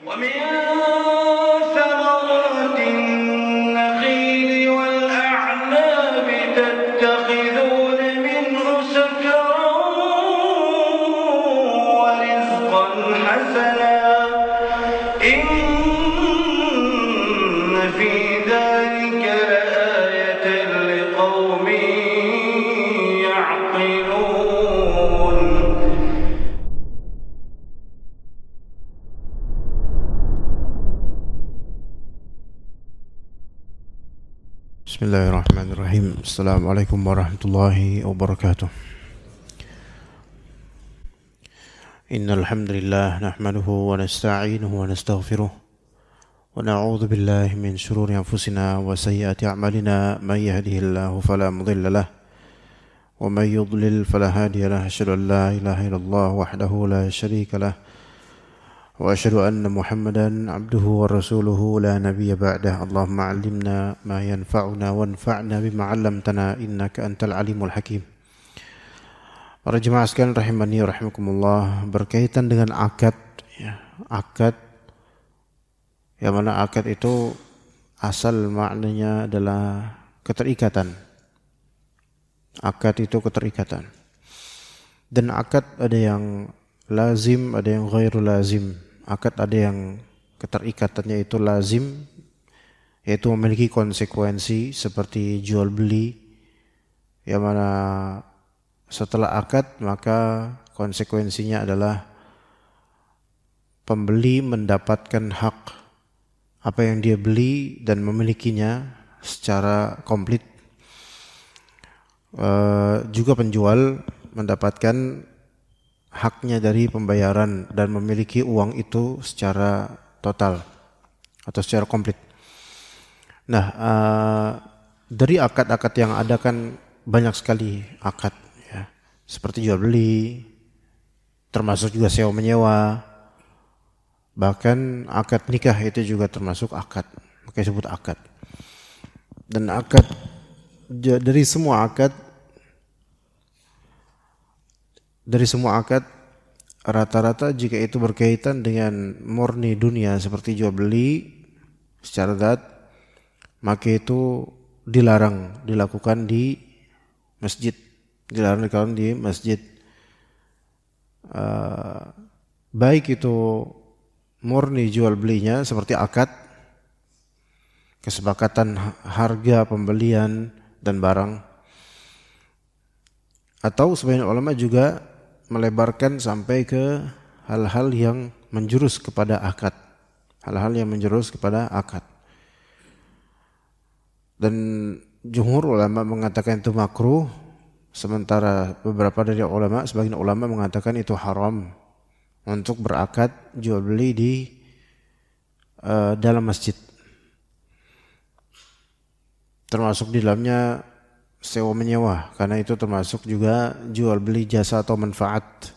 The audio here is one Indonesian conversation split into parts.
ومن ثمرات النخيل والأعناب تتخذون منه سكرا ورزقا حسنا إن في ذلك لآية لقوم يعقلون. Bismillahirrahmanirrahim. Assalamualaikum warahmatullahi wabarakatuh. Innal hamdalillah nahmaduhu wa nasta'inuhu wa nastaghfiruh wa na'udzu billahi min shururi anfusina wa sayyiati a'malina may yahdihillahu fala mudilla lahu wa may yudlil fala hadiya lahu. Asyhadu an la ilaha illallah wahdahu la syarika lahu wa asyhadu anna Muhammadan abduhu wa rasuluhu la nabiyya ba'dah. Allahumma 'allimna ma yanfa'una wanfa'na bima 'allamtana innaka antal alimul hakim. Para jemaah sekalian rahimani wa rahimakumullah, berkaitan dengan akad ya, akad yang mana akad itu asal maknanya adalah keterikatan. Akad itu keterikatan. Dan akad ada yang lazim, ada yang ghairu lazim. Akad ada yang keterikatannya itu lazim, yaitu memiliki konsekuensi seperti jual beli, yang mana setelah akad maka konsekuensinya adalah pembeli mendapatkan hak apa yang dia beli dan memilikinya secara komplit. Juga penjual mendapatkan haknya dari pembayaran dan memiliki uang itu secara total atau secara komplit. Nah, dari akad-akad yang ada kan banyak sekali akad ya, seperti jual beli, termasuk juga sewa menyewa, bahkan akad nikah itu juga termasuk akad, makanya disebut akad. Dan akad, dari semua akad rata-rata jika itu berkaitan dengan murni dunia seperti jual beli secara zat, maka itu dilarang dilakukan di masjid, dilarang dilakukan di masjid. Baik itu murni jual belinya seperti akad, kesepakatan harga pembelian dan barang, atau sebagian ulama juga melebarkan sampai ke hal-hal yang menjurus kepada akad. Hal-hal yang menjurus kepada akad. Dan jumhur ulama mengatakan itu makruh, sementara beberapa dari ulama, sebagian ulama mengatakan itu haram untuk berakad jual beli di dalam masjid. Termasuk di dalamnya sewa menyewa, karena itu termasuk juga jual beli jasa atau manfaat.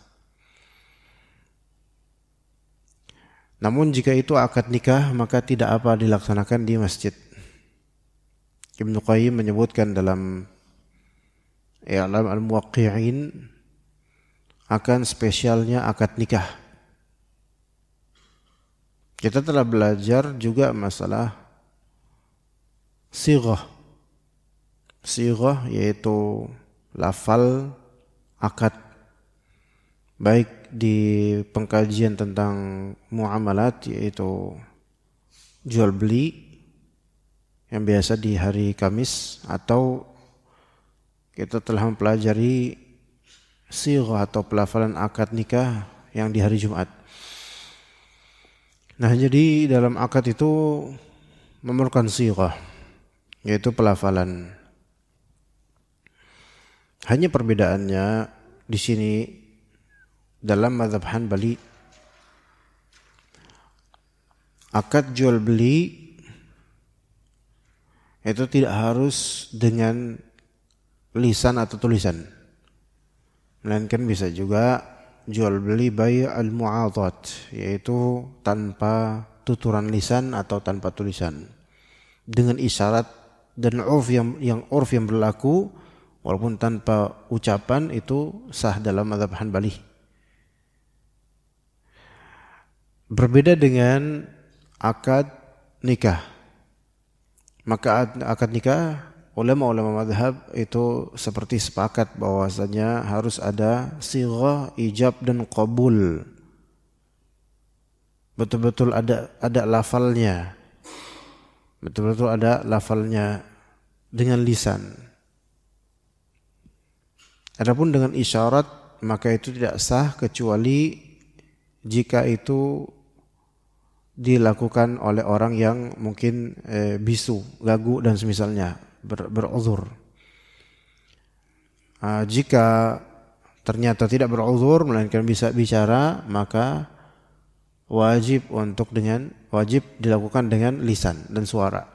Namun jika itu akad nikah maka tidak apa dilaksanakan di masjid. Ibnu Qayyim menyebutkan dalam I'lam al-Muwaqqi'in akan spesialnya akad nikah. Kita telah belajar juga masalah sighah. Sighah yaitu lafal akad, baik di pengkajian tentang muamalat yaitu jual beli yang biasa di hari Kamis, atau kita telah mempelajari sighah atau pelafalan akad nikah yang di hari Jumat. Nah, jadi dalam akad itu memerlukan sighah, yaitu pelafalan. Hanya perbedaannya di sini dalam mazhab Hanbali, akad jual beli itu tidak harus dengan lisan atau tulisan, melainkan bisa juga jual beli bai' al-mu'adhat, yaitu tanpa tuturan lisan atau tanpa tulisan, dengan isyarat dan urf yang berlaku. Walaupun tanpa ucapan itu sah dalam mazhab Hanbali. Berbeda dengan akad nikah. Maka akad nikah, ulama-ulama mazhab itu seperti sepakat bahwasanya harus ada sighah ijab dan qabul. Betul-betul ada lafalnya. Betul-betul ada lafalnya dengan lisan. Adapun dengan isyarat, maka itu tidak sah kecuali jika itu dilakukan oleh orang yang mungkin bisu, gagu dan semisalnya, beruzur. Jika ternyata tidak beruzur melainkan bisa bicara, maka wajib dilakukan dengan lisan dan suara,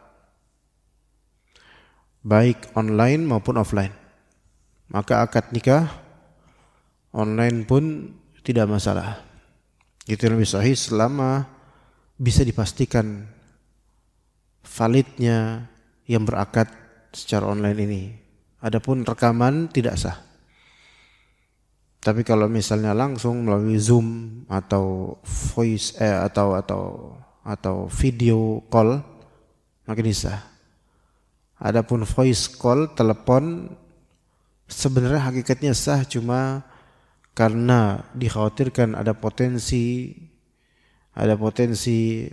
baik online maupun offline. Maka akad nikah online pun tidak masalah. Itu lebih sahih selama bisa dipastikan validnya yang berakad secara online ini. Adapun rekaman tidak sah. Tapi kalau misalnya langsung melalui Zoom atau voice atau video call, maka sah. Adapun voice call, telepon, sebenarnya hakikatnya sah, cuma karena dikhawatirkan ada potensi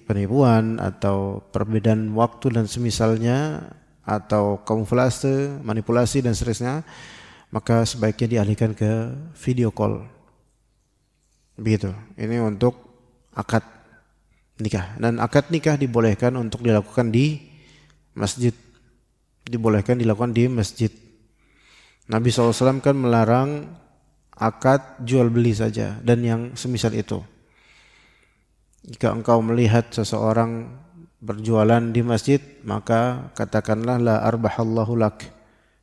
penipuan atau perbedaan waktu dan semisalnya, atau kamuflase, manipulasi dan seterusnya, maka sebaiknya dialihkan ke video call. Begitu. Ini untuk akad nikah. Dan akad nikah dibolehkan untuk dilakukan di masjid. Dibolehkan dilakukan di masjid. Nabi SAW kan melarang akad jual beli saja dan yang semisal itu. Jika engkau melihat seseorang berjualan di masjid, maka katakanlah la arbahallahu lak.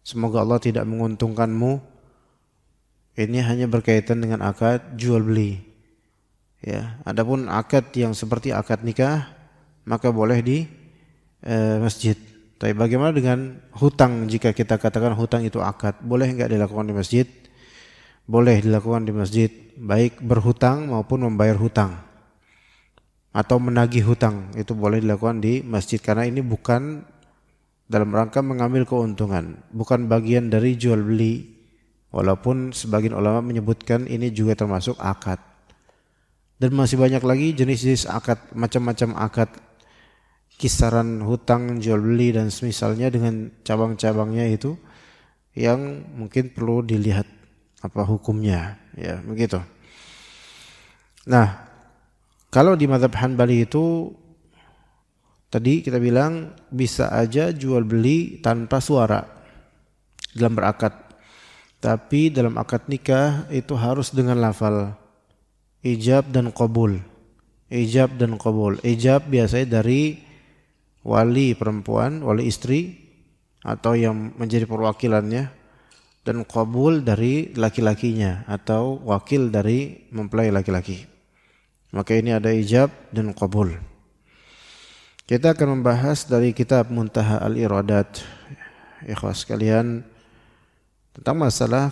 Semoga Allah tidak menguntungkanmu. Ini hanya berkaitan dengan akad jual beli. Ya, adapun akad yang seperti akad nikah, maka boleh di masjid. Tapi bagaimana dengan hutang? Jika kita katakan hutang itu akad, boleh enggak dilakukan di masjid? Boleh dilakukan di masjid, baik berhutang maupun membayar hutang. Atau menagih hutang, itu boleh dilakukan di masjid, karena ini bukan dalam rangka mengambil keuntungan, bukan bagian dari jual beli, walaupun sebagian ulama menyebutkan ini juga termasuk akad. Dan masih banyak lagi jenis-jenis akad, macam-macam akad, kisaran hutang, jual beli dan semisalnya dengan cabang-cabangnya itu yang mungkin perlu dilihat apa hukumnya, ya begitu. Nah, kalau di mazhab Hanbali itu tadi kita bilang bisa aja jual beli tanpa suara dalam berakad. Tapi dalam akad nikah itu harus dengan lafal ijab dan qabul. Ijab dan qabul. Ijab biasanya dari wali perempuan, wali istri atau yang menjadi perwakilannya, dan qabul dari laki-lakinya atau wakil dari mempelai laki-laki. Maka ini ada ijab dan qabul. Kita akan membahas dari kitab Muntaha Al-Iradat, ikhwas sekalian, tentang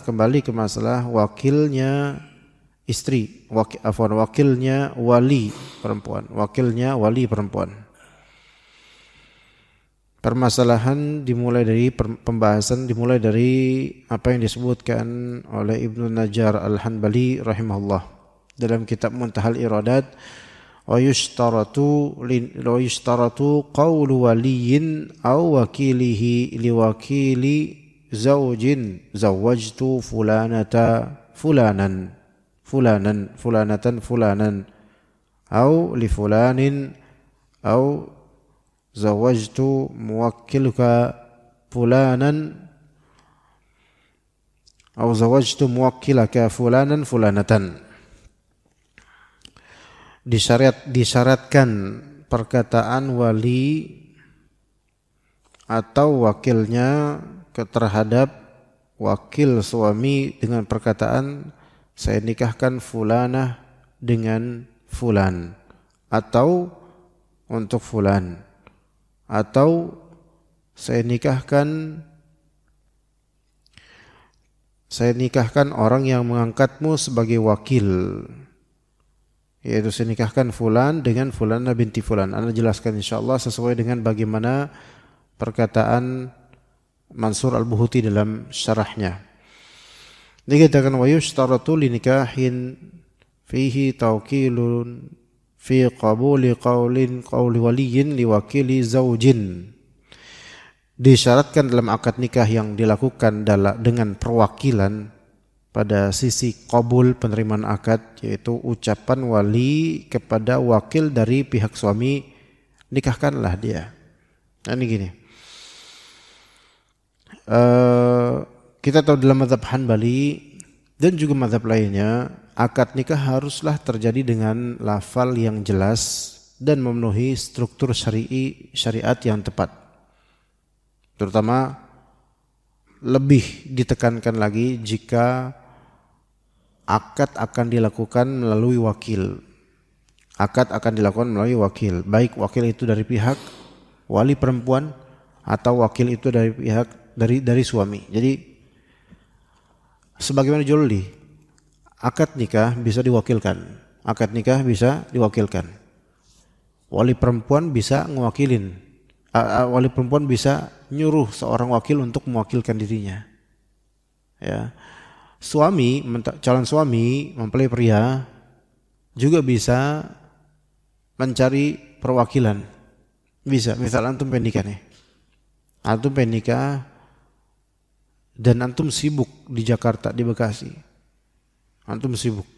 kembali ke masalah wakilnya istri, wakilnya wali perempuan, Permasalahan pembahasan dimulai dari apa yang disebutkan oleh Ibnu Najjar Al-Hanbali rahimahullah dalam kitab Muntahal Iradat. Wa yushtaratu qawlu waliyin aw wakilihi liwakili zawjin zawwajtu fulanatan aw li fulanin aw zawwajtu muwakkiluka fulanan aw zawwajtu muwakkilaka fulanatan. Disyaratkan perkataan wali atau wakilnya terhadap wakil suami dengan perkataan saya nikahkan fulanah dengan fulan, atau untuk fulan, atau saya nikahkan orang yang mengangkatmu sebagai wakil. yaitu saya nikahkan fulan dengan fulana binti fulan. Anda jelaskan insyaallah sesuai dengan bagaimana perkataan Mansur Al-Buhuti dalam syarahnya. Dikatakan wa yushtaratu li nikahin fihi tawkilun fi qabuli qawli waliyin liwakili zaujin. Disyaratkan dalam akad nikah yang dilakukan dengan perwakilan pada sisi qabul penerimaan akad, yaitu ucapan wali kepada wakil dari pihak suami, nikahkanlah dia. Nah ini gini, kita tahu dalam mazhab Hanbali dan juga mazhab lainnya, akad nikah haruslah terjadi dengan lafal yang jelas dan memenuhi struktur syariat yang tepat. Terutama lebih ditekankan lagi jika akad akan dilakukan melalui wakil. Akad akan dilakukan melalui wakil, baik wakil itu dari pihak wali perempuan atau wakil itu dari pihak dari suami. Jadi sebagaimana joli, akad nikah bisa diwakilkan. Akad nikah bisa diwakilkan. Wali perempuan bisa ngewakilin. Wali perempuan bisa nyuruh seorang wakil untuk mewakilkan dirinya. Ya. Calon suami mempelai pria juga bisa mencari perwakilan. Bisa, misal antum pengen nikah nih. Antum pengen nikah dan antum sibuk di Jakarta, di Bekasi. Antum sibuk.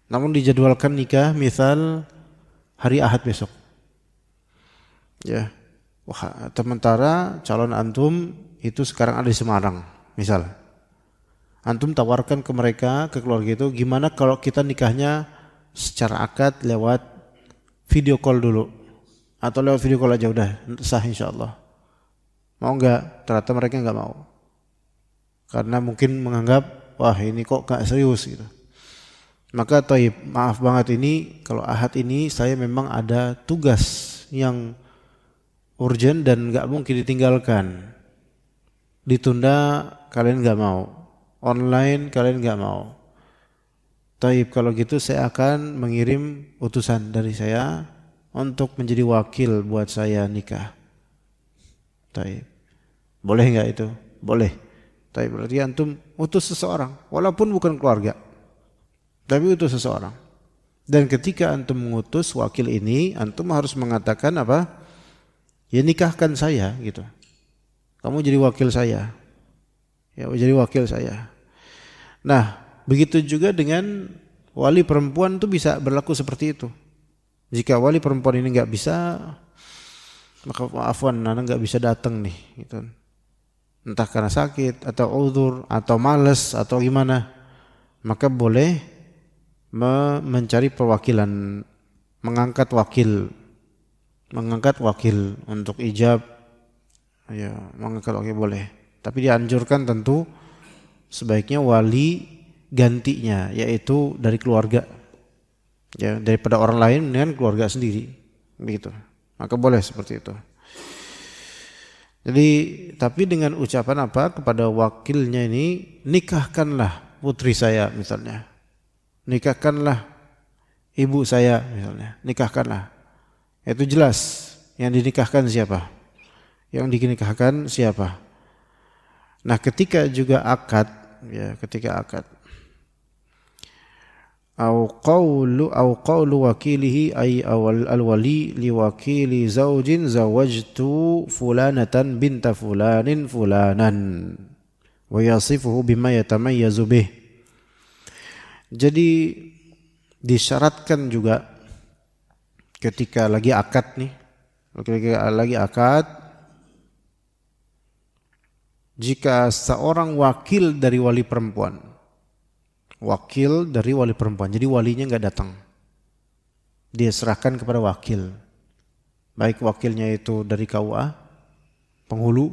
Namun dijadwalkan nikah misal hari Ahad besok. Ya. Wah, sementara calon antum itu sekarang ada di Semarang, misal. Antum tawarkan ke mereka, ke keluarga itu, gimana kalau kita nikahnya secara akad lewat video call dulu, atau lewat video call aja udah sah insyaallah. Mau enggak? Ternyata mereka enggak mau, karena mungkin menganggap wah ini kok gak serius gitu. Maka taib, maaf banget ini kalau Ahad ini saya memang ada tugas yang urgent dan gak mungkin ditinggalkan. Ditunda kalian gak mau, online kalian gak mau. Taib, kalau gitu saya akan mengirim utusan dari saya untuk menjadi wakil buat saya nikah. Taib, boleh gak itu? Boleh. Taib, berarti antum utus seseorang, walaupun bukan keluarga, tapi utus seseorang. Dan ketika antum mengutus wakil ini, antum harus mengatakan apa? Ya nikahkan saya gitu. Kamu jadi wakil saya. Ya jadi wakil saya. Nah, begitu juga dengan wali perempuan itu bisa berlaku seperti itu. Jika wali perempuan ini enggak bisa, maka afwan, anak enggak bisa datang nih gitu. Entah karena sakit atau uzur atau malas atau gimana, maka boleh mencari perwakilan, mengangkat wakil untuk ijab, ya mengangkat wakil boleh. Tapi dianjurkan tentu sebaiknya wali gantinya, yaitu dari keluarga. Ya, daripada orang lain dengan keluarga sendiri, begitu. Maka boleh seperti itu. Jadi, tapi dengan ucapan apa kepada wakilnya ini, nikahkanlah putri saya misalnya, nikahkanlah ibu saya misalnya, nikahkanlah. Itu jelas yang dinikahkan siapa, yang dinikahkan siapa. Nah, ketika juga akad, ya ketika akad, au qawlu wakilihi ay awal al-wali li wakili zaujin zawajtu fulanatan binta fulanin fulanan wa yasifuhu bima yatamayyazu bih. Jadi disyaratkan juga ketika lagi akad nih, lagi akad, jika seorang wakil dari wali perempuan, jadi walinya nggak datang, dia serahkan kepada wakil, baik wakilnya itu dari KUA, penghulu,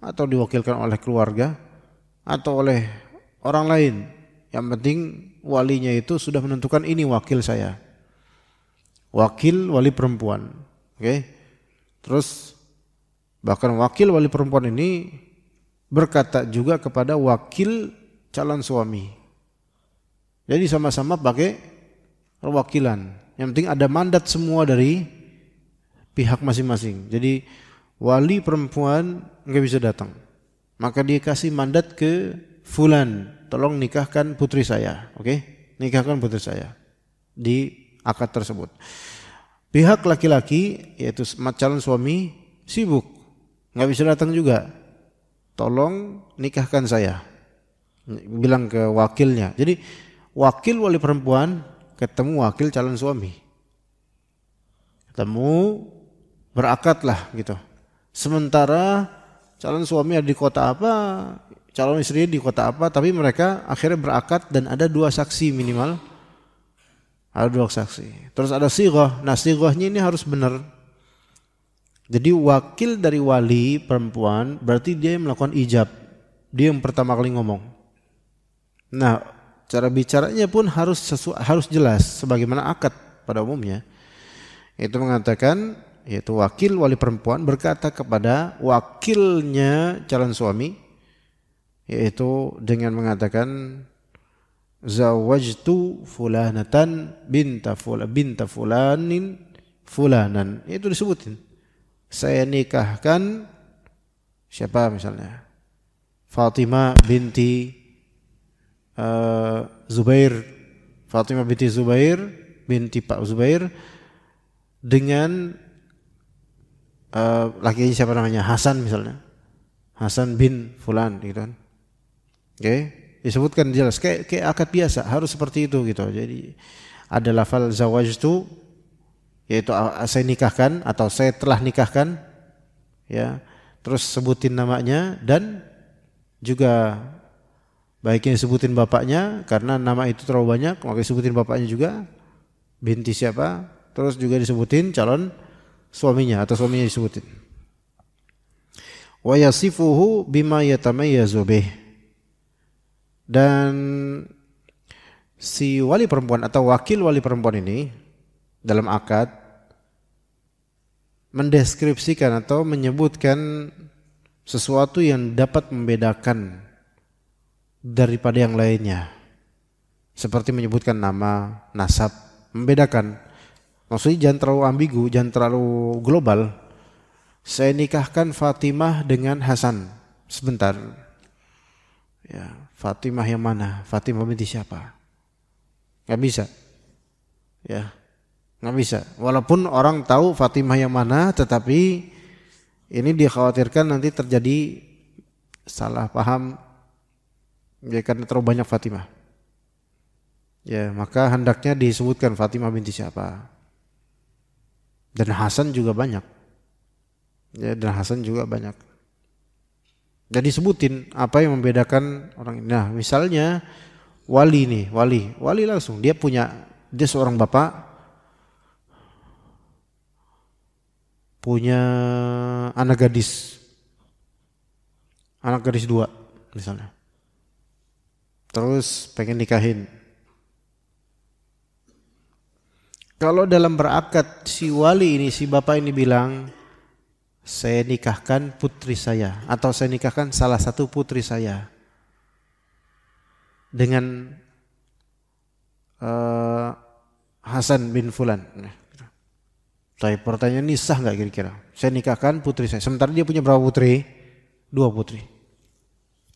atau diwakilkan oleh keluarga, atau oleh orang lain. Yang penting walinya itu sudah menentukan ini wakil saya, wakil wali perempuan, oke? Terus bahkan wakil wali perempuan ini berkata juga kepada wakil calon suami. Jadi sama-sama pakai perwakilan, Yang penting ada mandat semua dari pihak masing-masing. Jadi wali perempuan nggak bisa datang, maka dia kasih mandat ke fulan, tolong nikahkan putri saya, oke? Nikahkan putri saya di akad tersebut. Pihak laki-laki yaitu calon suami sibuk, nggak bisa datang juga, tolong nikahkan saya, bilang ke wakilnya. Jadi wakil wali perempuan ketemu wakil calon suami, ketemu berakadlah gitu. Sementara calon suami ada di kota apa, calon istri di kota apa, tapi mereka akhirnya berakad dan ada 2 saksi minimal. Ada 2 saksi. Terus ada sighah. Nah, sighahnya ini harus benar. Jadi wakil dari wali perempuan berarti dia yang melakukan ijab. Dia yang pertama kali ngomong. Nah, cara bicaranya pun harus jelas sebagaimana akad pada umumnya. Itu mengatakan, yaitu wakil wali perempuan berkata kepada wakilnya calon suami, yaitu dengan mengatakan zawajtu fulanatan binta fulanin fulanan. Itu disebutin, saya nikahkan siapa misalnya Fatimah binti Zubair, Fatimah binti Zubair binti Pak Zubair dengan laki-laki siapa namanya, Hasan misalnya, Hasan bin fulan gitu kan. Oke, disebutkan jelas kayak akad biasa, harus seperti itu gitu. Jadi ada lafal zawajtu, yaitu saya nikahkan atau saya telah nikahkan, ya. Terus sebutin namanya dan juga baiknya disebutin bapaknya karena nama itu terlalu banyak, maka disebutin bapaknya juga, binti siapa, terus juga disebutin calon suaminya atau suaminya disebutin. Wa yasifuhu bima yatamayyazu bih. Dan si wali perempuan atau wakil wali perempuan ini dalam akad mendeskripsikan atau menyebutkan sesuatu yang dapat membedakan daripada yang lainnya. Seperti menyebutkan nama, nasab, membedakan. Maksudnya jangan terlalu ambigu, jangan terlalu global. Saya nikahkan Fatimah dengan Hasan. Sebentar. Ya, Fatimah yang mana? Fatimah binti siapa? Gak bisa. Ya, gak bisa. Walaupun orang tahu Fatimah yang mana, tetapi ini dikhawatirkan nanti terjadi salah paham, ya, karena terlalu banyak Fatimah. Ya, maka hendaknya disebutkan Fatimah binti siapa. Dan Hasan juga banyak. Ya, dan Hasan juga banyak. Jadi sebutin apa yang membedakan orang ini. Nah, misalnya wali nih, wali langsung dia seorang bapak punya anak gadis 2 misalnya. Terus pengen nikahin. Kalau dalam berakad si wali ini, si bapak ini bilang, saya nikahkan putri saya atau saya nikahkan salah satu putri saya dengan Hasan bin Fulan. Tapi pertanyaan ini sah nggak kira-kira? Saya nikahkan putri saya, sementara dia punya berapa putri? 2 putri.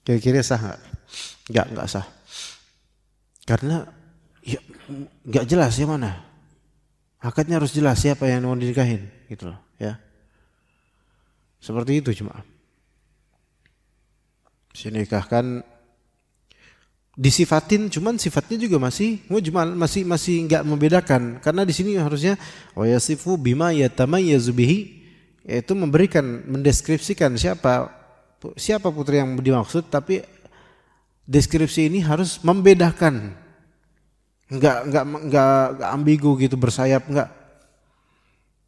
Kira-kira sah nggak? Nggak sah. Karena ya nggak jelas yang mana. Akadnya harus jelas siapa yang mau dinikahin, gitu loh, ya. Seperti itu cuma. Saya nikahkan disifatin, cuman sifatnya juga masih mujmal, masih enggak membedakan, karena di sini harusnya wa yasifu bima yatamayyazu bihi, yaitu mendeskripsikan siapa putri yang dimaksud, tapi deskripsi ini harus membedakan. Enggak ambigu gitu, bersayap, enggak.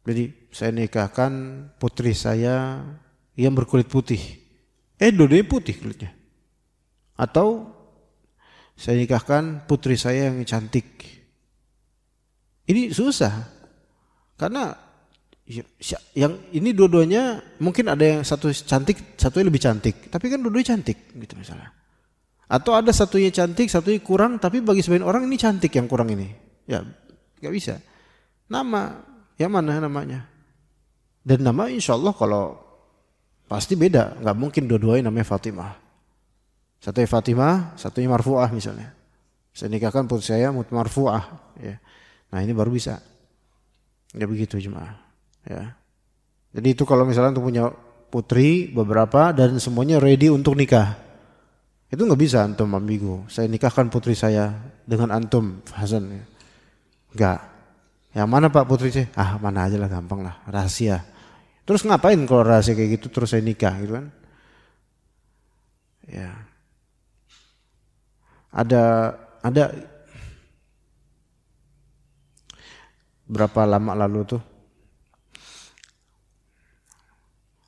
Jadi saya nikahkan putri saya yang berkulit putih. Dua-duanya putih kulitnya. Atau saya nikahkan putri saya yang cantik. Ini susah. Karena yang ini dua-duanya mungkin ada yang satu cantik, satunya lebih cantik. Tapi kan dua-duanya cantik gitu misalnya. Atau ada satunya cantik, satunya kurang, tapi bagi sebagian orang ini cantik yang kurang ini. Ya, enggak bisa. Nama, yang mana namanya? Dan nama insya Allah kalau pasti beda, nggak mungkin dua-duanya namanya Fatimah. Satunya Fatimah, satunya marfu'ah misalnya. Saya nikahkan putri saya marfu'ah. Ya. Nah ini baru bisa. Ya begitu jemaah. Ya. Jadi itu kalau misalnya untuk punya putri beberapa dan semuanya ready untuk nikah. Itu nggak bisa antum ambigu. Saya nikahkan putri saya dengan antum Hasan. Enggak. Yang mana Pak putri saya? Ah mana aja lah gampang lah. Rahasia. Terus ngapain kalau rahasia kayak gitu terus saya nikah gitu kan? Ya. Ada berapa lama lalu tuh?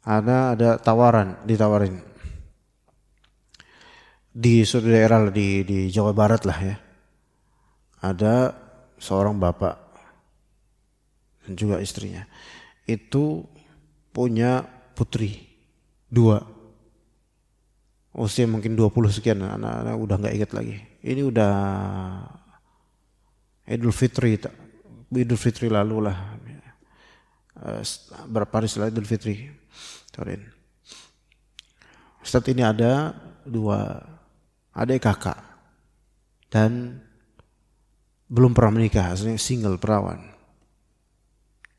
Ada ditawarin di suatu daerah di Jawa Barat lah ya. Ada seorang bapak dan juga istrinya itu punya putri 2, usia mungkin 20 sekian, anak-anak udah nggak ingat lagi. Ini udah Idul Fitri lalu lah, berapa hari setelah Idul Fitri. Ustaz ini ada 2 adik kakak dan belum pernah menikah, aslinya single perawan.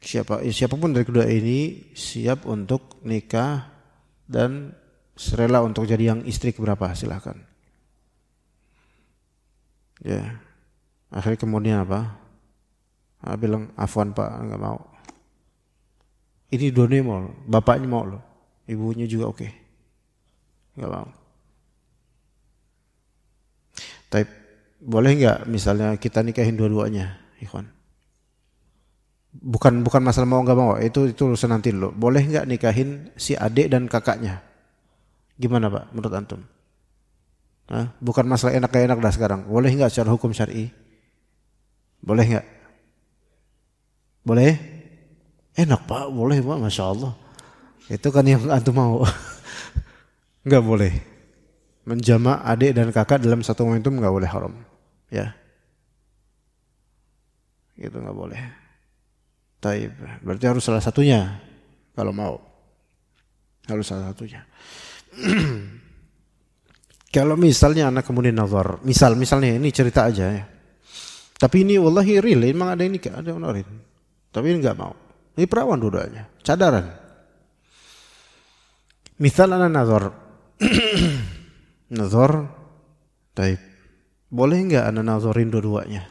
Siapapun dari kedua ini siap untuk nikah dan rela untuk jadi yang istri keberapa silahkan. Ya, akhirnya kemudian apa? Bilang afwan Pak, nggak mau. Ini dua-duanya mau, bapaknya mau loh, ibunya juga oke, nggak mau. Tapi boleh nggak misalnya kita nikahin dua-duanya, ikhwan? Bukan masalah mau nggak mau, itu urusan nanti loh. Boleh nggak nikahin si adik dan kakaknya? Gimana Pak menurut antum? Bukan masalah enak gak enak dah sekarang. Boleh nggak secara hukum syar'i? Boleh nggak? Boleh? Enak Pak, boleh Pak, masya Allah. Itu kan yang antum mau. Nggak boleh. Menjamak adik dan kakak dalam satu momentum nggak boleh, haram. Ya, itu nggak boleh. Taib, berarti harus salah satunya kalau mau. Harus salah satunya. Kalau misalnya anak kemudian nazar, misalnya ini cerita aja ya. Tapi ini wallahi real, memang ada yang nikah, ada yang nawarin. Tapi ini nggak mau. Ini perawan dua-duanya, cadaran. Misal anak nazar, nazar, taib. Boleh nggak anak nazarin dua-duanya?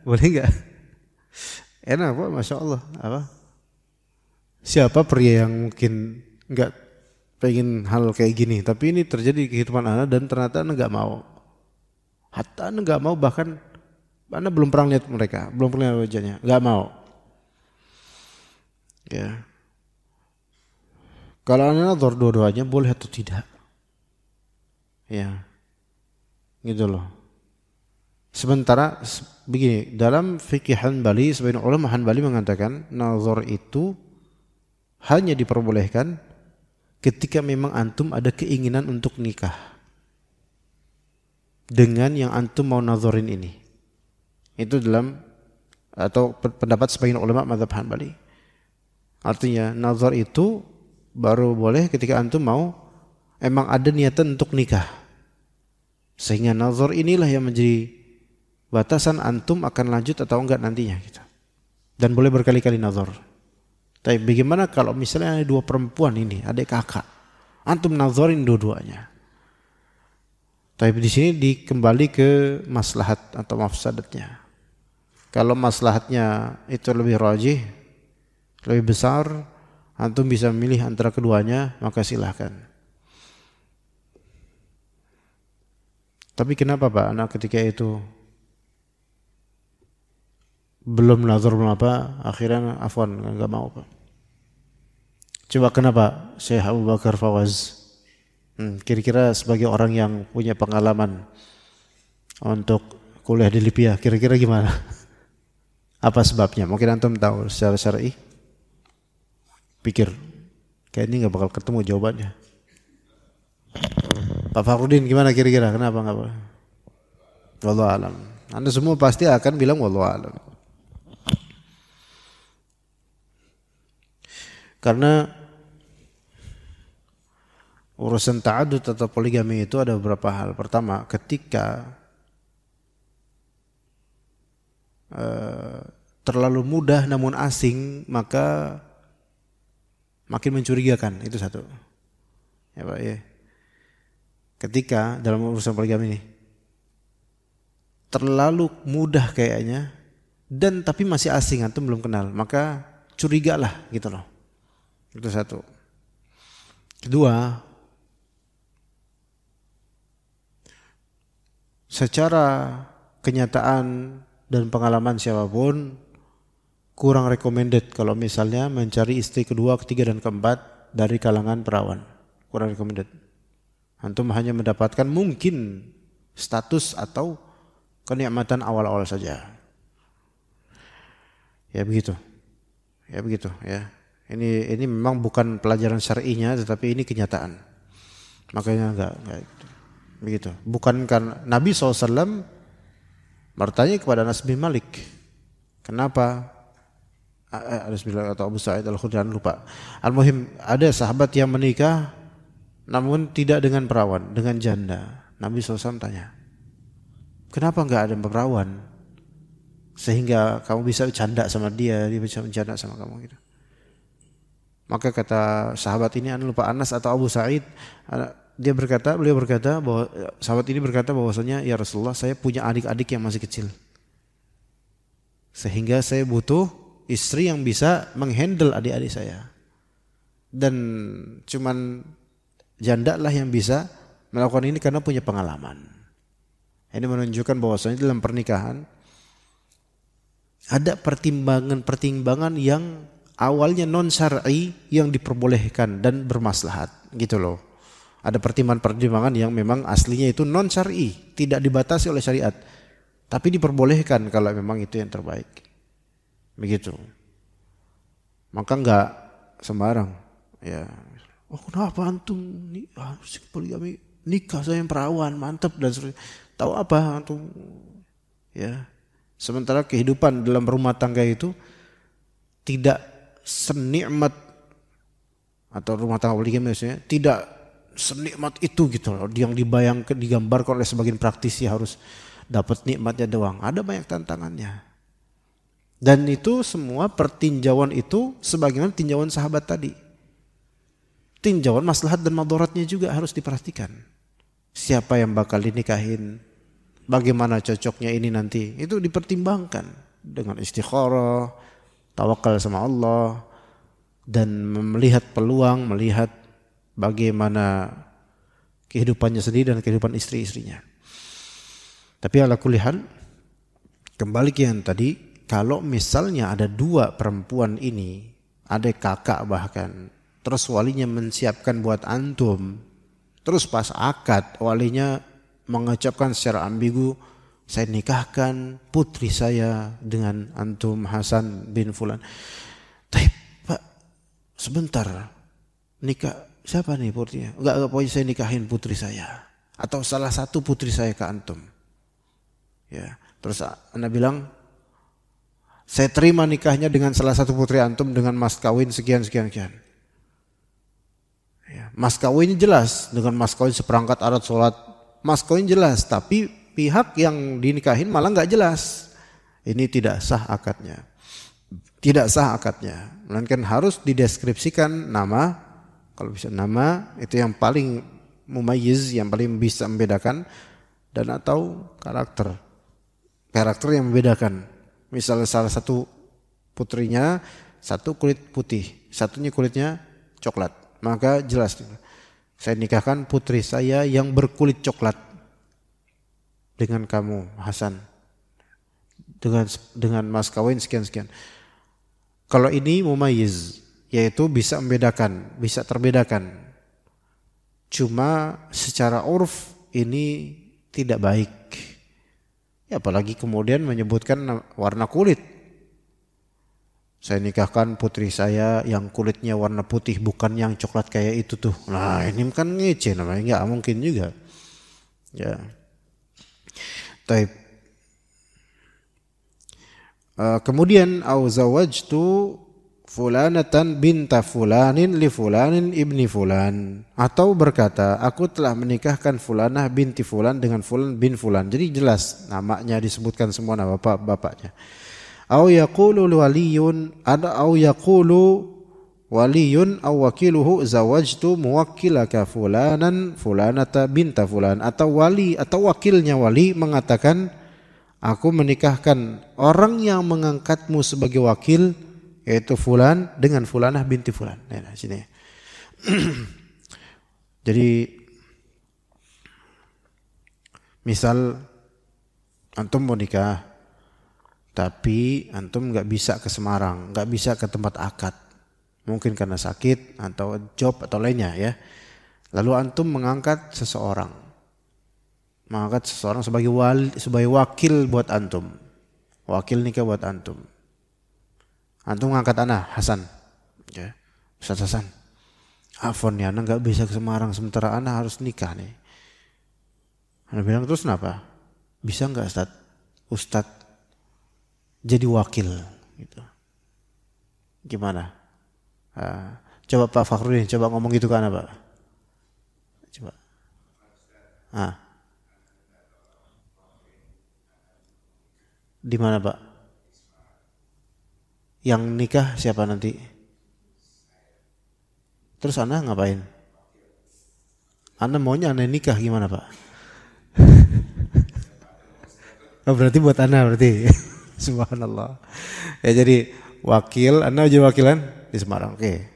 Boleh nggak? Enak Pak, masya Allah. Apa? Siapa pria yang mungkin nggak pengen hal kayak gini, tapi ini terjadi di kehidupan anak dan ternyata anak nggak mau. Hatta anak nggak mau, bahkan anak belum pernah lihat mereka, belum pernah lihat wajahnya, nggak mau. Ya. Kalau anak nazar dua-duanya boleh atau tidak? Ya, gitu loh. Sementara begini, dalam fikih Hanbali, sebagian ulama Hanbali mengatakan nazar itu hanya diperbolehkan ketika memang antum ada keinginan untuk nikah dengan yang antum mau nazarin ini. Itu dalam atau pendapat sebagian ulama mazhab Hanbali. Artinya nazar itu baru boleh ketika antum mau emang ada niatan untuk nikah. Sehingga nazar inilah yang menjadi batasan antum akan lanjut atau enggak nantinya gitu. Dan boleh berkali-kali nazar. Tapi bagaimana kalau misalnya ada 2 perempuan ini, adik kakak, antum nazarin dua-duanya. Tapi di sini dikembali ke maslahat atau mafsadatnya. Kalau maslahatnya itu lebih rajih, lebih besar, antum bisa memilih antara keduanya, maka silahkan. Tapi kenapa Pak anak ketika itu belum nazar belum apa, akhirnya afwan nggak mau Pak. Coba kenapa Syekh Abu Bakar Fawaz? Kira-kira sebagai orang yang punya pengalaman untuk kuliah di Libya, kira-kira gimana? Apa sebabnya? Mungkin antum tahu secara syar'i. Pikir, kayak ini nggak bakal ketemu jawabannya. Pak Fakhrudin gimana kira-kira? Kenapa nggak boleh? Wallahu alam. Anda semua pasti akan bilang wallahu alam. Karena urusan ta'adud atau poligami itu ada beberapa hal. Pertama, ketika terlalu mudah namun asing, maka makin mencurigakan. Itu satu. Ya Pak, ya. Ketika dalam urusan poligami ini terlalu mudah kayaknya dan tapi masih asing, antum belum kenal, maka curigalah gitu loh. Itu satu. Kedua, secara kenyataan dan pengalaman siapapun kurang recommended kalau misalnya mencari istri kedua, ketiga dan keempat dari kalangan perawan. Kurang recommended. Antum hanya mendapatkan mungkin status atau kenikmatan awal-awal saja. Ya begitu. Ya begitu ya. Ini memang bukan pelajaran syar'inya, tetapi ini kenyataan. Makanya enggak begitu. Bukan karena Nabi SAW bertanya kepada Anas bin Malik, kenapa Anas bin Malik atau Abu Sa'id Al-Khudri, lupa. Al-Muhim, ada sahabat yang menikah namun tidak dengan perawan, dengan janda. Nabi SAW tanya, kenapa enggak ada perawan sehingga kamu bisa bercanda sama dia bisa bercanda sama kamu gitu. Maka kata sahabat ini, lupa Anas atau Abu Sa'id, beliau berkata bahwa sahabat ini berkata bahwasanya, ya Rasulullah, saya punya adik-adik yang masih kecil, sehingga saya butuh istri yang bisa menghandle adik-adik saya, dan cuman janda lah yang bisa melakukan ini karena punya pengalaman. Ini menunjukkan bahwasanya dalam pernikahan ada pertimbangan-pertimbangan yang awalnya non syar'i yang diperbolehkan dan bermaslahat gitu loh. Ada pertimbangan-pertimbangan yang memang aslinya itu non syar'i, tidak dibatasi oleh syariat, tapi diperbolehkan kalau memang itu yang terbaik. Begitu. Maka enggak sembarang ya. Oh, kenapa antum poligami, nikah saya yang perawan, mantap dan seterusnya. Tahu apa antum? Ya. Sementara kehidupan dalam rumah tangga itu tidak senikmat, atau rumah tangga poligami maksudnya tidak senikmat itu gitu loh, yang digambarkan oleh sebagian praktisi harus dapat nikmatnya doang. Ada banyak tantangannya. Dan itu semua pertinjauan itu sebagaimana tinjauan sahabat tadi. Tinjauan maslahat dan madaratnya juga harus diperhatikan. Siapa yang bakal dinikahin, bagaimana cocoknya ini nanti, itu dipertimbangkan dengan istikharah, tawakal sama Allah, dan melihat peluang, melihat bagaimana kehidupannya sendiri dan kehidupan istri-istrinya. Tapi ala kulli hal, kembali ke yang tadi, kalau misalnya ada dua perempuan ini, ada kakak bahkan, terus walinya mensiapkan buat antum, terus pas akad walinya mengucapkan secara ambigu, saya nikahkan putri saya dengan antum Hasan bin Fulan. Tapi Pak, sebentar, nikah siapa nih putrinya? Enggak, pokoknya saya nikahin putri saya atau salah satu putri saya ke antum. Ya, terus Anda bilang, saya terima nikahnya dengan salah satu putri antum dengan mas kawin sekian. Ya, mas kawinnya jelas dengan mas kawin seperangkat alat sholat, mas kawin jelas, tapi pihak yang dinikahin malah nggak jelas. Ini tidak sah akadnya. Tidak sah akadnya. Melainkan harus dideskripsikan nama. Kalau bisa nama, itu yang paling mumayyiz, yang paling bisa membedakan, dan atau karakter yang membedakan. Misalnya salah satu putrinya satu kulit putih, satunya kulitnya coklat, maka jelas saya nikahkan putri saya yang berkulit coklat dengan kamu Hasan, dengan mas kawin sekian. Kalau ini mumayyiz, yaitu bisa membedakan, bisa terbedakan. Cuma secara urf ini tidak baik. Ya, apalagi kemudian menyebutkan warna kulit. Saya nikahkan putri saya yang kulitnya warna putih, bukan yang coklat kayak itu tuh. Nah, ini kan ngece namanya, nggak mungkin juga. Ya. Taib. Kemudian au zawajtu fulanatan binta fulanin li fulanin ibni fulan, atau berkata aku telah menikahkan fulanah binti fulan dengan fulan bin fulan. Jadi jelas namanya disebutkan semua nama bapaknya. Au yaqulu waliyun, ada au yaqulu waliyun aw wakiluhu zawajtu muwakkilaka fulanan fulanata binta fulan, atau wali atau wakilnya wali mengatakan aku menikahkan orang yang mengangkatmu sebagai wakil yaitu fulan dengan fulanah binti fulan. Nah, sini. Jadi misal antum mau nikah tapi antum nggak bisa ke Semarang, nggak bisa ke tempat akad. Mungkin karena sakit atau job atau lainnya ya. Lalu antum mengangkat seseorang sebagai wali, sebagai wakil buat antum. Wakil nikah buat antum. Antum mengangkat anak Hasan. Ya. Ustaz Hasan. Afwan ya, anak enggak bisa ke Semarang sementara anak harus nikah nih. Anak bilang terus kenapa? Bisa enggak Ustaz jadi wakil gitu. Gimana? Coba Pak Fakhrudin coba ngomong gitu ke anak, Pak. Coba. Di mana, Pak? Yang nikah siapa nanti? Terus Anda ngapain? Anda maunya Anda nikah gimana, Pak? Oh, berarti buat Anda berarti. Subhanallah. Ya jadi wakil, Anda jadi wakilan di Semarang. Oke.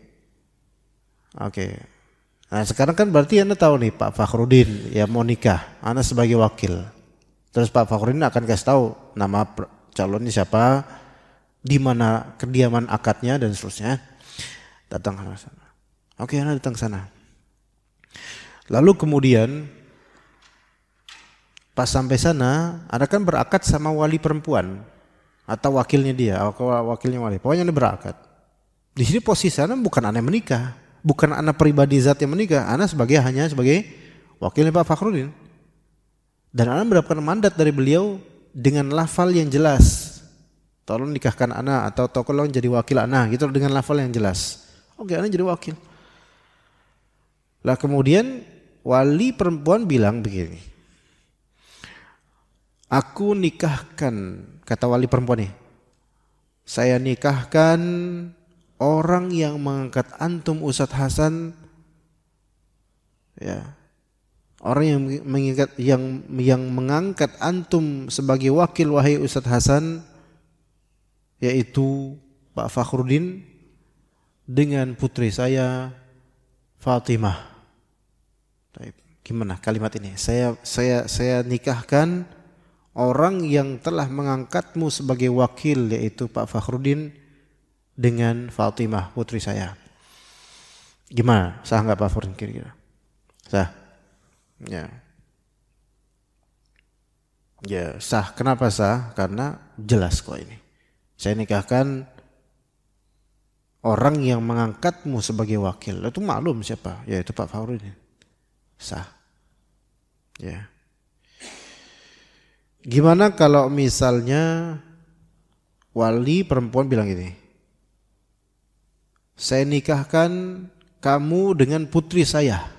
Nah, sekarang kan berarti Anda tahu nih Pak Fakhrudin ya mau nikah, Anda sebagai wakil. Terus Pak Fakhrudin akan kasih tahu nama calonnya siapa, di mana kediaman akadnya dan seterusnya. Datang ke sana. Oke, Anda datang ke sana. Lalu kemudian pas sampai sana, Anda kan berakad sama wali perempuan atau wakilnya dia, wakilnya wali. Pokoknya Anda berakad. Di sini posisi Anda bukan Anda menikah, bukan Anda pribadi zat yang menikah, Anda hanya sebagai wakilnya Pak Fakhrudin. Dan Anda mendapatkan mandat dari beliau dengan lafal yang jelas. Tolong nikahkan Anda atau tolong jadi wakil Anda gitu dengan lafal yang jelas. Oke, Anda jadi wakil. Lah kemudian wali perempuan bilang begini. Aku nikahkan, kata wali perempuan nih. Saya nikahkan orang yang mengangkat antum Ustadz Hasan, ya. Orang yang mengangkat antum sebagai wakil wahai Ustadz Hasan, yaitu Pak Fakhrudin dengan putri saya Fatimah. Gimana kalimat ini? Saya nikahkan orang yang telah mengangkatmu sebagai wakil yaitu Pak Fakhrudin dengan Fatimah putri saya. Gimana? Sah nggak Pak Fakhrudin kira-kira? Sah. Ya sah. Kenapa sah? Karena jelas kok ini. Saya nikahkan orang yang mengangkatmu sebagai wakil. Itu maklum siapa? Yaitu Pak Fakhrudin. Sah. Ya. Gimana kalau misalnya wali perempuan bilang gini, saya nikahkan kamu dengan putri saya.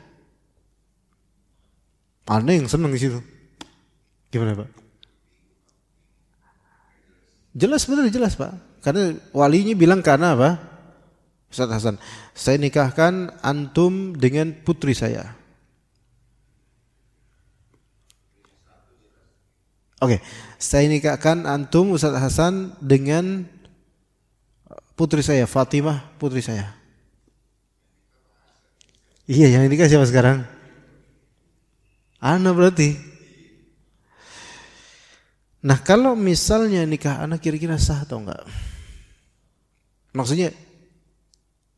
Anda yang senang di situ. Gimana Pak? Jelas, benar jelas Pak. Karena walinya bilang karena apa? Ustaz Hasan, saya nikahkan antum dengan putri saya. Oke, saya nikahkan antum Ustaz Hasan dengan putri saya, Fatimah putri saya. Iya, yang nikah siapa sekarang? Ana berarti. Nah kalau misalnya nikah anak kira-kira sah atau enggak? Maksudnya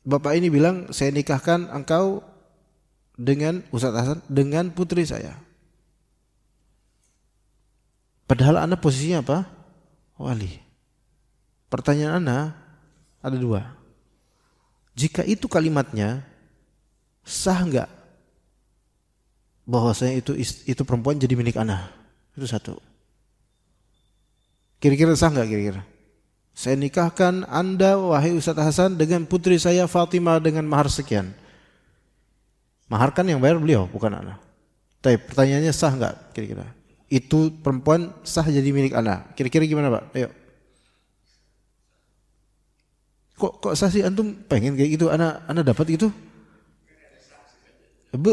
bapak ini bilang saya nikahkan engkau dengan Ustadz Hasan dengan putri saya. Padahal anak posisinya apa? Wali. Pertanyaan anak ada dua. Jika itu kalimatnya sah enggak? Bahwasanya itu perempuan jadi milik anak. Itu satu. Kira-kira sah nggak kira-kira? Saya nikahkan Anda wahai Ustadz Hasan dengan putri saya Fatimah dengan mahar sekian. Mahar kan yang bayar beliau, bukan Anda. Tapi pertanyaannya sah nggak kira-kira? Itu perempuan sah jadi milik Anda. Kira-kira gimana Pak? Ayo. Kok sah sih antum pengen kayak gitu? Anda dapat gitu?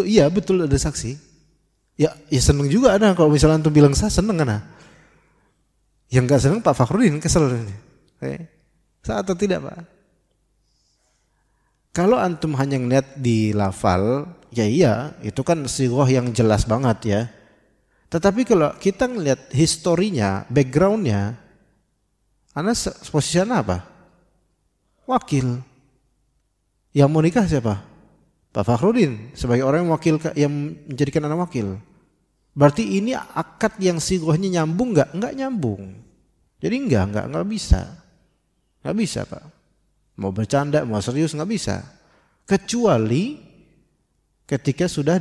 Iya betul ada saksi. Ya seneng juga Anda kalau misalnya antum bilang sah, seneng Anda. Yang nggak seneng Pak Fakhrudin kesel ini. Sah atau tidak Pak? Kalau antum hanya ngeliat di lafal, ya iya, itu kan sighah yang jelas banget ya. Tetapi kalau kita ngeliat historinya, backgroundnya, Anda posisi apa? Wakil. Yang mau nikah siapa? Pak Fakhrudin sebagai orang yang menjadikan Anda wakil. Berarti ini akad yang sighahnya nyambung nggak? Nggak nyambung. Jadi nggak bisa. Nggak bisa Pak. Mau bercanda, mau serius nggak bisa. Kecuali ketika sudah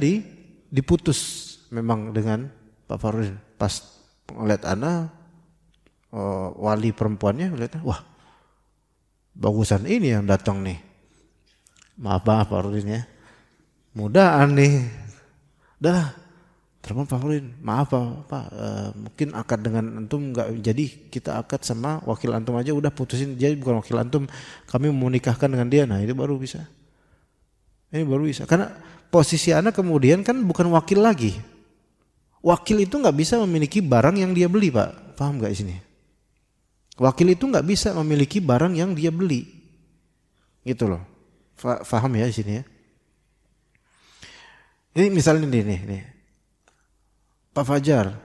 diputus memang dengan Pak Fakhrudin. Pas ngeliat Ana wali perempuannya ngeliatnya, wah bagusan ini yang datang nih. Maaf Pak Fakhrudin ya. Mudahan nih. Dah. Telepon Pak Fakhrudin, maaf Pak, mungkin akad dengan antum nggak jadi, kita akad sama wakil antum aja, udah putusin dia bukan wakil antum, kami mau menikahkan dengan dia. Nah itu baru bisa. Ini baru bisa. Karena posisi anak kemudian kan bukan wakil lagi. Wakil itu nggak bisa memiliki barang yang dia beli Pak. Paham nggak di sini? Wakil itu nggak bisa memiliki barang yang dia beli. Gitu loh. Faham ya di sini ya? Ini misalnya nih. Pak Fajar,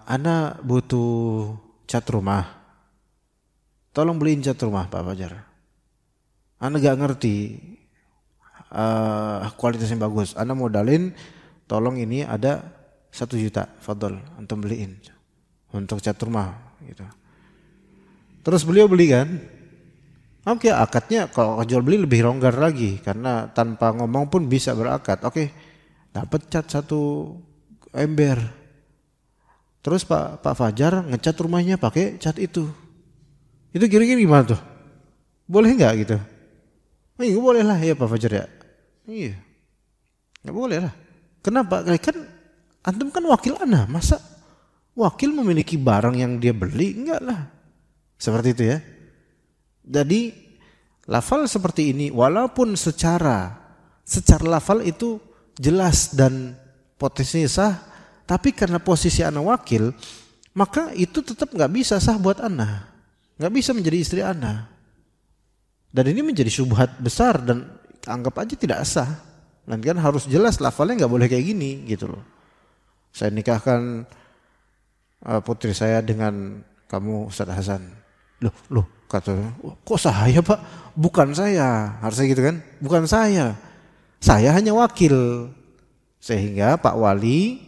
Ana butuh cat rumah. Tolong beliin cat rumah Pak Fajar. Ana gak ngerti kualitas yang bagus. Ana modalin, tolong ini ada 1 juta, fadol, antum beliin untuk cat rumah. Gitu. Terus beliau beli kan? Oke, akadnya kalau jual beli lebih longgar lagi karena tanpa ngomong pun bisa berakad. Oke, dapat cat 1 ember. Terus Pak Fajar ngecat rumahnya pakai cat itu. Itu kira-kira gimana tuh? Boleh nggak gitu? Iya boleh lah ya Pak Fajar ya. Iya. Nggak boleh lah. Kenapa? Kan antum kan wakil Ana. Masa wakil memiliki barang yang dia beli? Enggak lah. Seperti itu ya. Jadi lafal seperti ini walaupun secara lafal itu jelas dan potensinya sah, tapi karena posisi Ana wakil, maka itu tetap nggak bisa sah buat Ana, nggak bisa menjadi istri Ana. Dan ini menjadi syubhat besar dan anggap aja tidak sah. Nanti kan harus jelas lafalnya nggak boleh kayak gini gitu loh. Saya nikahkan putri saya dengan kamu Ustadz Hasan. Loh katanya, kok saya Pak? Bukan saya, harusnya gitu kan? Bukan saya hanya wakil. Sehingga Pak Wali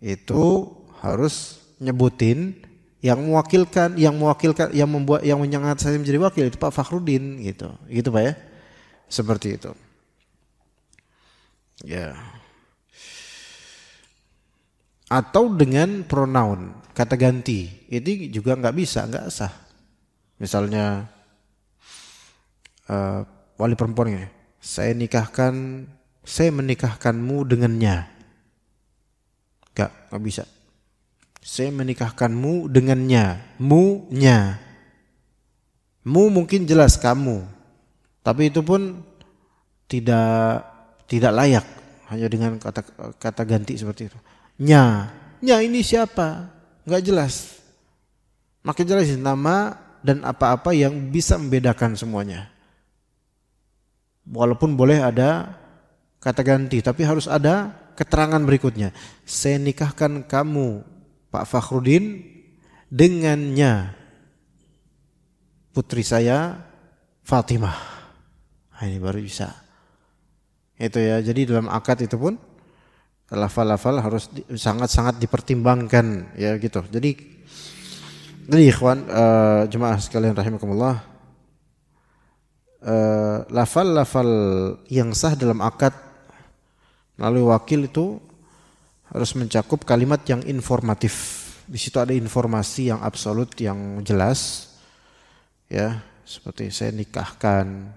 itu harus nyebutin yang mewakilkan, yang menyangat saya menjadi wakil itu Pak Fakhrudin gitu Pak ya, seperti itu. Ya. Atau dengan pronoun kata ganti, ini juga nggak bisa, nggak sah. Misalnya wali perempuan ini, saya menikahkanmu dengannya. Gak bisa. Saya menikahkanmu dengannya. Mu-nya. Mu mungkin jelas kamu. Tapi itu pun tidak layak. Hanya dengan kata ganti seperti itu. Nya ini siapa? Gak jelas. Maka jelas nama dan apa-apa yang bisa membedakan semuanya. Walaupun boleh ada kata ganti, tapi harus ada keterangan berikutnya. Saya nikahkan kamu Pak Fakhrudin dengannya putri saya Fatimah. Nah, ini baru bisa. Itu ya. Jadi dalam akad itu pun lafal-lafal harus sangat-sangat dipertimbangkan ya gitu. Jadi ikhwan jemaah sekalian rahimakumullah, lafal-lafal yang sah dalam akad melalui wakil itu harus mencakup kalimat yang informatif di situ ada informasi yang absolut, yang jelas, ya, seperti saya nikahkan,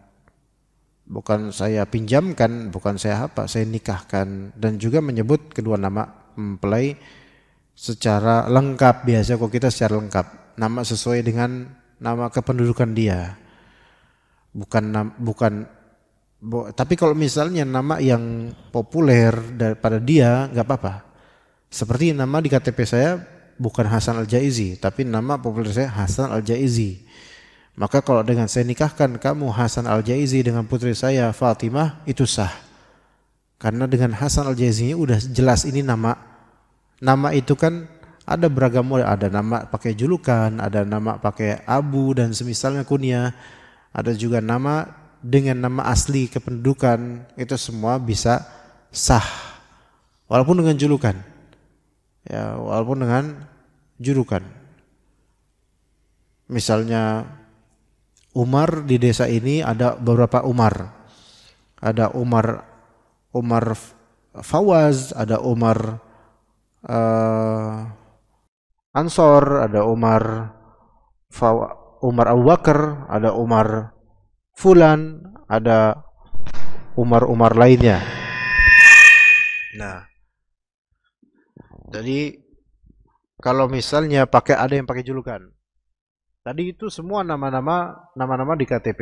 bukan saya pinjamkan, bukan saya apa, saya nikahkan, dan juga menyebut kedua nama mempelai secara lengkap. Biasa kok kita secara lengkap, nama sesuai dengan nama kependudukan dia, tapi kalau misalnya nama yang populer daripada dia nggak apa-apa. Seperti nama di KTP saya bukan Hasan Al-Jaizi, tapi nama populer saya Hasan Al-Jaizi. Maka kalau dengan saya nikahkan kamu Hasan Al-Jaizi dengan putri saya Fatimah, itu sah. Karena dengan Hasan Al-Jaizi udah jelas ini nama. Nama itu kan ada beragam model, ada nama pakai julukan, ada nama pakai abu dan semisalnya kunyah, ada juga nama dengan nama asli kependudukan, itu semua bisa sah. Walaupun dengan julukan. Ya, walaupun dengan julukan. Misalnya Umar, di desa ini ada beberapa Umar. Ada Umar Fawaz, ada Umar Ansor, ada Umar Abu Bakar, ada Umar Fulan, ada Umar lainnya. Nah, jadi kalau misalnya ada yang pakai julukan, tadi itu semua nama-nama di KTP.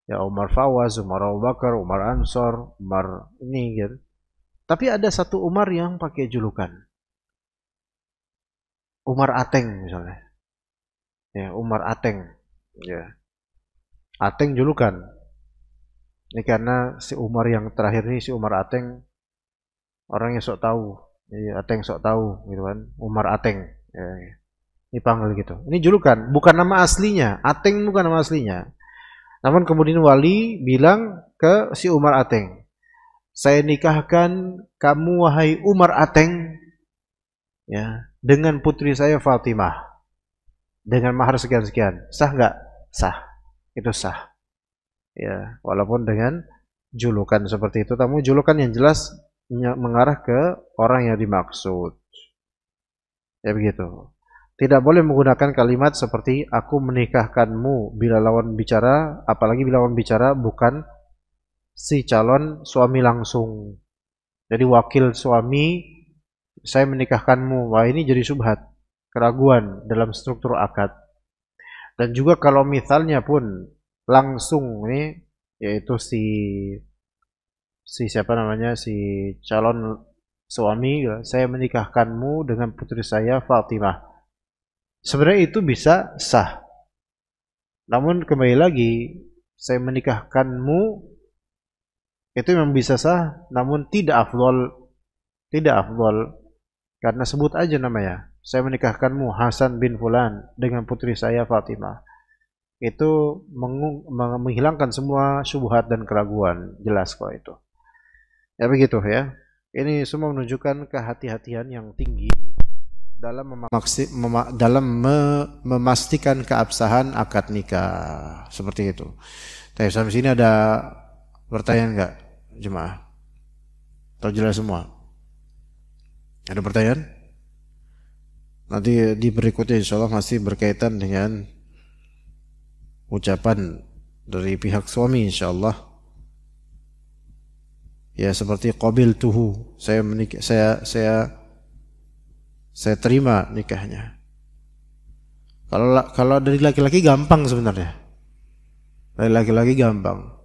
Ya, Umar Fawaz, Umar Abu Bakar, Umar Ansor, Umar ini gitu. Tapi ada satu Umar yang pakai julukan. Umar Ateng misalnya. Ya, Umar Ateng. Ya. Ateng julukan. Ini karena si Umar yang terakhir ini, si Umar Ateng, orangnya sok tahu. Ya, Ateng sok tahu gitu kan. Umar Ateng. Ya. Dipanggil gitu. Ini julukan, bukan nama aslinya. Ateng bukan nama aslinya. Namun kemudian wali bilang ke si Umar Ateng, saya nikahkan kamu wahai Umar Ateng, ya, dengan putri saya Fatimah dengan mahar sekian-sekian. Sah nggak? Sah. Itu sah. Ya, walaupun dengan julukan seperti itu, tapi julukan yang jelas mengarah ke orang yang dimaksud. Ya begitu. Tidak boleh menggunakan kalimat seperti aku menikahkanmu bila lawan bicara, apalagi bila lawan bicara bukan si calon suami langsung. Jadi wakil suami, saya menikahkanmu. Wah, ini jadi syubhat, keraguan dalam struktur akad. Dan juga kalau misalnya pun langsung ini, yaitu si siapa namanya, si calon suami, saya menikahkanmu dengan putri saya Fatimah. Sebenarnya itu bisa sah. Namun kembali lagi, saya menikahkanmu itu memang bisa sah, namun tidak afdol. Tidak afdol. Karena sebut aja namanya. Saya menikahkanmu Hasan bin Fulan dengan putri saya Fatimah. Itu menghilangkan semua syubhat dan keraguan. Jelas kok itu. Ya begitu ya. Ini semua menunjukkan kehati-hatian yang tinggi dalam memastikan keabsahan akad nikah. Seperti itu. Tapi sampai sini ada pertanyaan enggak, jemaah? Atau jelas semua? Ada pertanyaan? Nanti di berikutnya insya Allah masih berkaitan dengan ucapan dari pihak suami insya Allah. Ya seperti qabiltuhu, saya terima nikahnya. Kalau dari laki-laki gampang sebenarnya. Dari laki-laki gampang.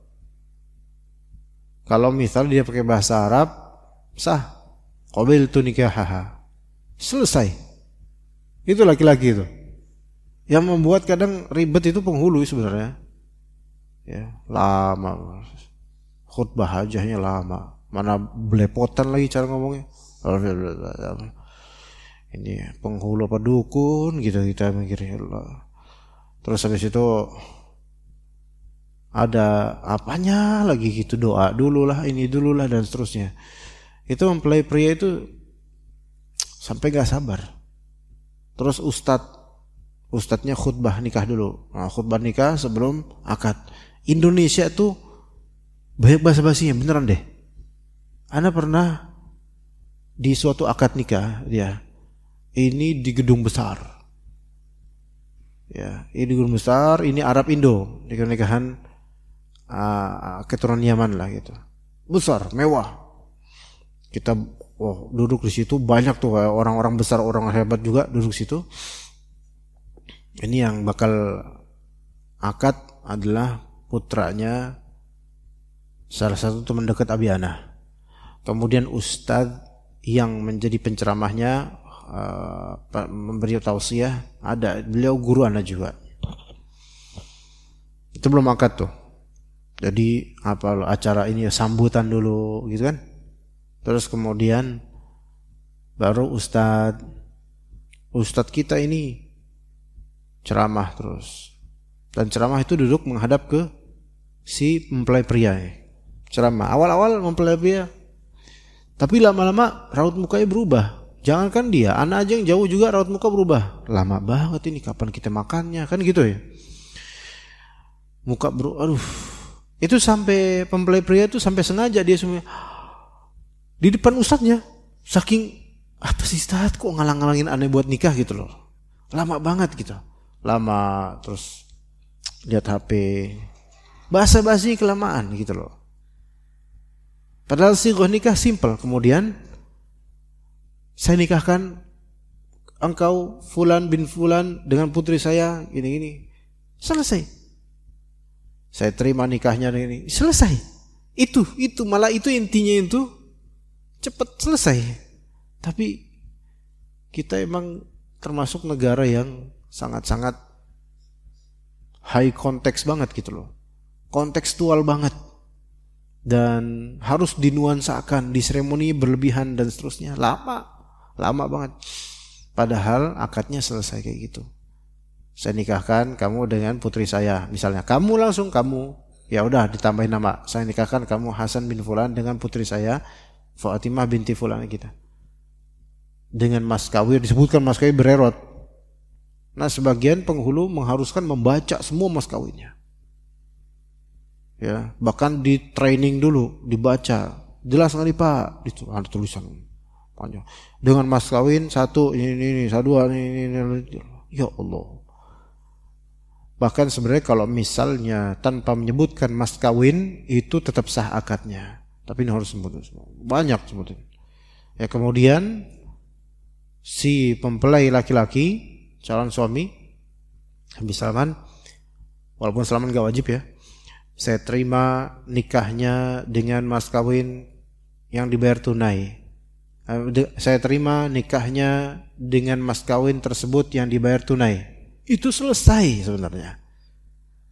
Kalau misal dia pakai bahasa Arab, sah. Qabiltu nikahaha. Selesai. Itu laki-laki itu. Yang membuat kadang ribet itu penghulu sebenarnya. Ya, lama. Khutbah hajahnya lama. Mana belepotan lagi cara ngomongnya. Ini penghulu apa dukun gitu kita mikirnya Allah. Terus habis itu ada apanya lagi gitu, doa dulu lah, ini dulu lah dan seterusnya. Itu mempelai pria itu sampai gak sabar. Terus ustadznya khutbah nikah dulu. Nah, khutbah nikah sebelum akad. Indonesia tuh banyak bahasa basinya, beneran deh. Ana pernah di suatu akad nikah dia. ini di gedung besar. Ya, ini di gedung besar, ini Arab Indo, nikahan keturunan Yaman lah gitu. Besar, mewah. Kita duduk di situ, banyak tuh orang-orang besar, orang hebat juga duduk situ. Ini yang bakal akad adalah putranya salah satu teman dekat Abi Ana. Kemudian ustadz yang menjadi penceramahnya memberi tausiah ada, beliau guru Ana juga. Itu belum akad tuh. Jadi acara ini sambutan dulu gitu kan. Terus kemudian baru ustadz kita ini ceramah terus. Dan ceramah itu duduk menghadap ke si mempelai pria. Ceramah awal-awal mempelai pria, tapi lama-lama raut mukanya berubah. Jangankan dia, anak aja yang jauh juga raut muka berubah. Lama banget ini, kapan kita makannya, kan gitu ya. Muka aduh. Itu sampai mempelai pria itu sampai sengaja dia semua di depan ustadznya, saking apa sih ustadz kok ngalang-ngalangin aneh buat nikah gitu loh. Lama banget gitu. Lama terus lihat HP, basa-basi kelamaan gitu loh. Padahal sighah nikah simple. Kemudian saya nikahkan engkau Fulan bin Fulan dengan putri saya gini-gini. Selesai. Saya terima nikahnya ini. Selesai. Itu malah itu intinya itu cepat selesai. Tapi kita emang termasuk negara yang sangat-sangat high konteks banget gitu loh. Kontekstual banget. Dan harus dinuansakan, di seremoni berlebihan dan seterusnya. Lama banget. Padahal akadnya selesai kayak gitu. Saya nikahkan kamu dengan putri saya. Misalnya kamu langsung ya udah ditambahin nama. Saya nikahkan kamu Hasan bin Fulan dengan putri saya Fatimah binti Fulan kita. Dengan mas kawin, disebutkan mas kawin bererot. Nah, sebagian penghulu mengharuskan membaca semua mas kawinnya. Ya, bahkan di training dulu dibaca. Jelas nggak nih Pak? Itu ada tulisan panjang. Dengan mas kawin satu ini dua ini. Ya Allah. Bahkan sebenarnya kalau misalnya tanpa menyebutkan mas kawin itu tetap sah akadnya. Tapi ini harus sebutin semua. Banyak sebutin. Ya, kemudian si mempelai laki-laki calon suami habis salaman, walaupun salaman gak wajib ya, saya terima nikahnya dengan mas kawin yang dibayar tunai. Saya terima nikahnya dengan mas kawin tersebut yang dibayar tunai. Itu selesai sebenarnya.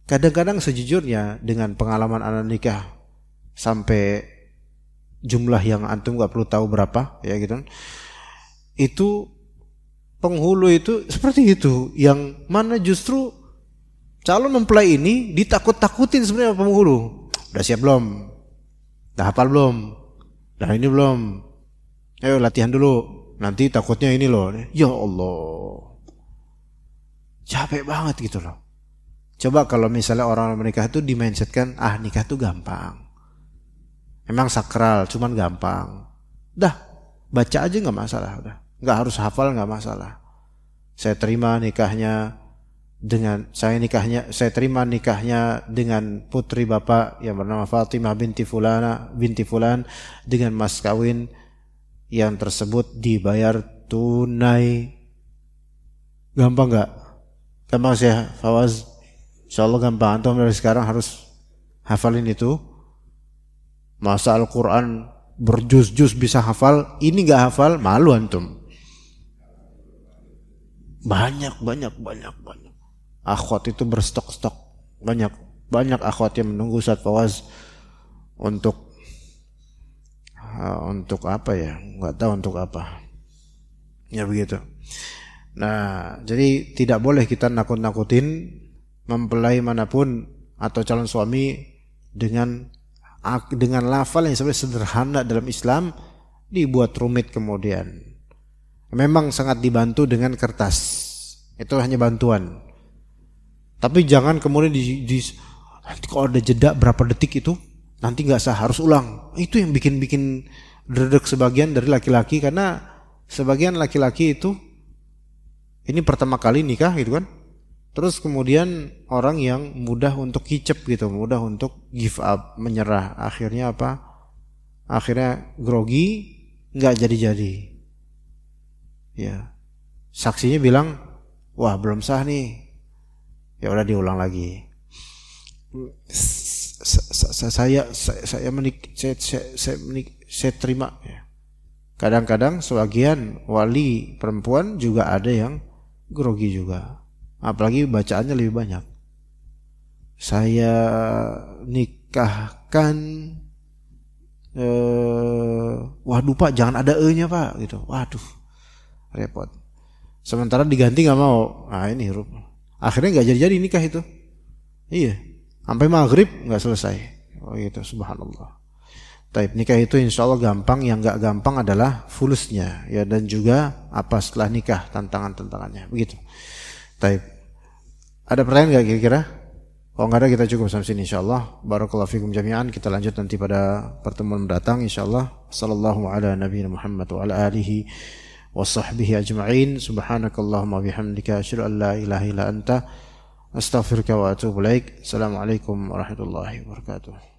Kadang-kadang sejujurnya dengan pengalaman anak nikah sampai jumlah yang antum gak perlu tahu berapa ya gitu. Itu penghulu itu seperti itu, yang mana justru calon mempelai ini ditakut-takutin sebenarnya penghulu. Udah siap belum? Udah hafal belum? Udah ini belum? Ayo latihan dulu. Nanti takutnya ini loh. Ya Allah. Capek banget gitu loh. Coba kalau misalnya orang menikah itu dimindsetkan, nikah tuh gampang. Emang sakral, cuman gampang. Dah, baca aja nggak masalah. Udah, nggak harus hafal, nggak masalah. Saya terima nikahnya dengan putri bapak yang bernama Fatimah binti Fulan dengan mas kawin yang tersebut dibayar tunai. Gampang nggak? Gampang sih Fawaz. Insyaallah gampang. Antum dari sekarang harus hafalin itu. Masa Al-Quran berjuz-juz bisa hafal, ini nggak hafal, malu antum. Banyak. Akhwat itu berstok-stok. Banyak akhwat yang menunggu Ustaz Fawaz untuk apa ya? Nggak tahu untuk apa. Ya begitu. Nah, jadi tidak boleh kita nakut-nakutin mempelai manapun atau calon suami dengan lafal yang sebenarnya sederhana dalam Islam dibuat rumit kemudian. Memang sangat dibantu dengan kertas. Itu hanya bantuan. Tapi jangan kemudian nanti kalau ada jeda berapa detik itu nanti nggak sah, harus ulang. Itu yang bikin dredeg sebagian dari laki-laki, karena sebagian laki-laki itu ini pertama kali nikah gitu kan. Terus kemudian orang yang mudah untuk kicep gitu, mudah untuk give up, menyerah. Akhirnya apa? Akhirnya grogi, nggak jadi-jadi. Ya, saksinya bilang, wah belum sah nih. Ya udah diulang lagi. Saya terima. Kadang-kadang sebagian wali perempuan juga ada yang grogi juga. Apalagi bacaannya lebih banyak. Saya nikahkan, waduh Pak, jangan ada e-nya Pak, gitu. Waduh, repot. Sementara diganti nggak mau. Nah ini huruf. Akhirnya nggak jadi nikah itu. Iya, sampai maghrib nggak selesai. Oh gitu, subhanallah. Taib, nikah itu insya Allah gampang. Yang nggak gampang adalah fulusnya, ya, dan juga apa setelah nikah, tantangannya. Begitu. Taib. Ada pertanyaan nggak kira-kira? Kalau nggak ada kita cukup sampai sini insyaallah. Barakallahu fikum jami'an. Kita lanjut nanti pada pertemuan mendatang insyaallah. Sallallahu ala nabiyina Muhammad wa ala alihi wa sahbihi ajma'in. Subhanakallahumma bihamdika asyhadu an la ilaha illa anta astaghfiruka wa atubu ilaik. Assalamualaikum warahmatullahi wabarakatuh.